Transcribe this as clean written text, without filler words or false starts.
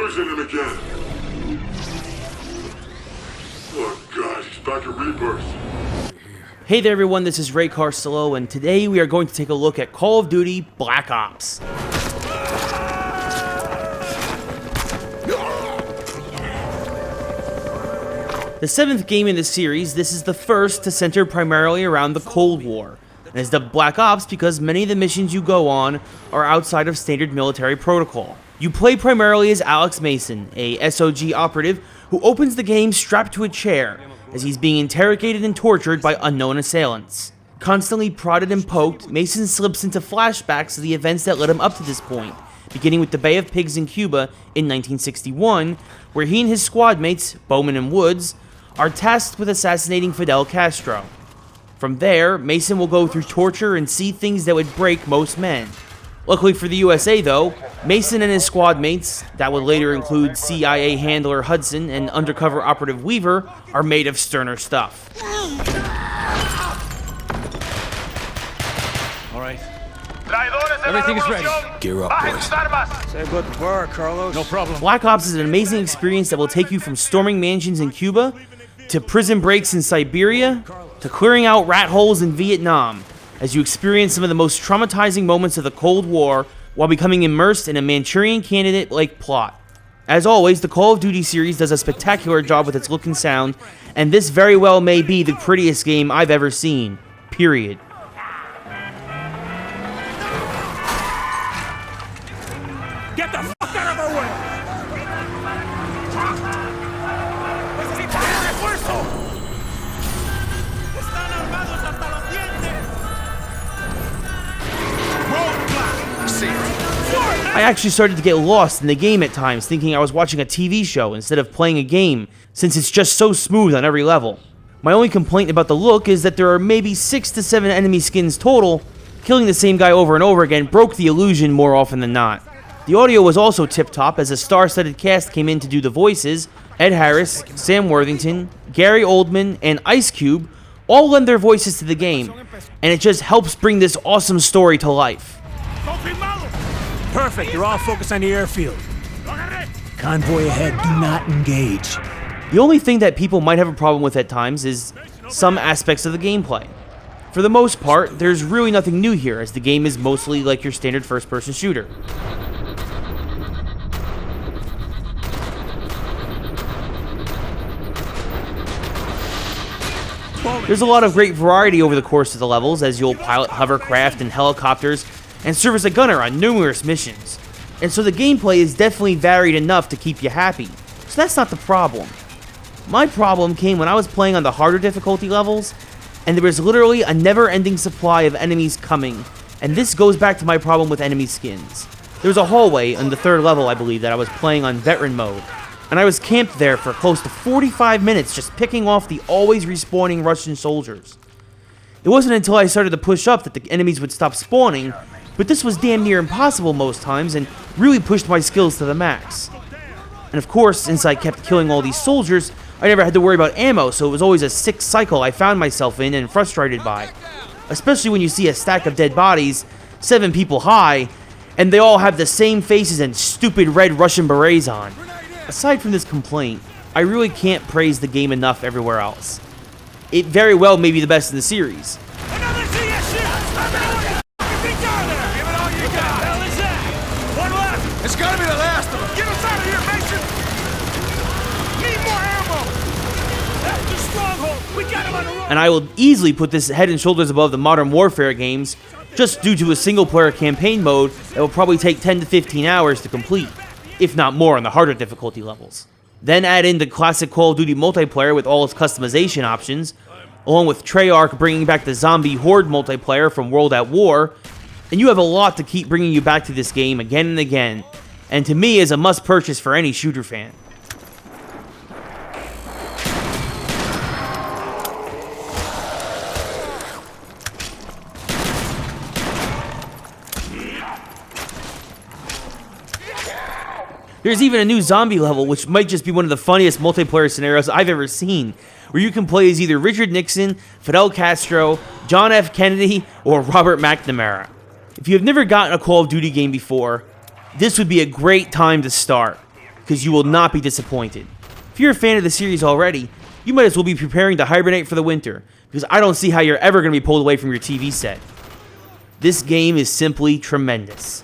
losing him again. Oh god, he's back at Rebirth. Hey there everyone, this is Ray Carcillo, and today we are going to take a look at Call of Duty Black Ops. The 7th game in the series, this is the first to center primarily around the Cold War, and is dubbed Black Ops because many of the missions you go on are outside of standard military protocol. You play primarily as Alex Mason, a SOG operative who opens the game strapped to a chair as he's being interrogated and tortured by unknown assailants. Constantly prodded and poked, Mason slips into flashbacks of the events that led him up to this point, beginning with the Bay of Pigs in Cuba in 1961, where he and his squad mates, Bowman and Woods, are tasked with assassinating Fidel Castro. From there, Mason will go through torture and see things that would break most men. Luckily for the USA though, Mason and his squad mates, that would later include CIA handler Hudson and undercover operative Weaver, are made of sterner stuff. Alright. Everything is ready. Gear up, boys. Say good work, Carlos. No problem. Black Ops is an amazing experience that will take you from storming mansions in Cuba, to prison breaks in Siberia, to clearing out rat holes in Vietnam, as you experience some of the most traumatizing moments of the Cold War while becoming immersed in a Manchurian Candidate-like plot. As always, the Call of Duty series does a spectacular job with its look and sound, and this very well may be the prettiest game I've ever seen. Period. Get the fuck out of our way! I actually started to get lost in the game at times, thinking I was watching a TV show instead of playing a game, since it's just so smooth on every level. My only complaint about the look is that there are maybe 6 to 7 enemy skins total. Killing the same guy over and over again broke the illusion more often than not. The audio was also tip-top as a star-studded cast came in to do the voices. Ed Harris, Sam Worthington, Gary Oldman, and Ice Cube all lend their voices to the game, and it just helps bring this awesome story to life. Perfect, you're all focused on the airfield. Convoy ahead, do not engage. The only thing that people might have a problem with at times is some aspects of the gameplay. For the most part, there's really nothing new here, as the game is mostly like your standard first-person shooter. There's a lot of great variety over the course of the levels, as you'll pilot hovercraft and helicopters, and serve as a gunner on numerous missions. And so the gameplay is definitely varied enough to keep you happy. So that's not the problem. My problem came when I was playing on the harder difficulty levels, and there was literally a never-ending supply of enemies coming, and this goes back to my problem with enemy skins. There was a hallway on the 3rd level, I believe, that I was playing on veteran mode, and I was camped there for close to 45 minutes just picking off the always respawning Russian soldiers. It wasn't until I started to push up that the enemies would stop spawning, but this was damn near impossible most times and really pushed my skills to the max. And of course, since I kept killing all these soldiers, I never had to worry about ammo, so it was always a sick cycle I found myself in and frustrated by. Especially when you see a stack of dead bodies, 7 people high, and they all have the same faces and stupid red Russian berets on. Aside from this complaint, I really can't praise the game enough everywhere else. It very well may be the best in the series. It's gotta be the last of them. Get us out of here, Mason! Need more ammo! That's the stronghold! We got him on the road! And I will easily put this head and shoulders above the Modern Warfare games, just due to a single-player campaign mode that will probably take 10 to 15 hours to complete, if not more on the harder difficulty levels. Then add in the classic Call of Duty multiplayer with all its customization options, along with Treyarch bringing back the zombie horde multiplayer from World at War, and you have a lot to keep bringing you back to this game again and again, and to me is a must-purchase for any shooter fan. There's even a new zombie level, which might just be one of the funniest multiplayer scenarios I've ever seen, where you can play as either Richard Nixon, Fidel Castro, John F. Kennedy, or Robert McNamara. If you have never gotten a Call of Duty game before, this would be a great time to start. because you will not be disappointed. If you're a fan of the series already, you might as well be preparing to hibernate for the winter, because I don't see how you're ever going to be pulled away from your TV set. This game is simply tremendous.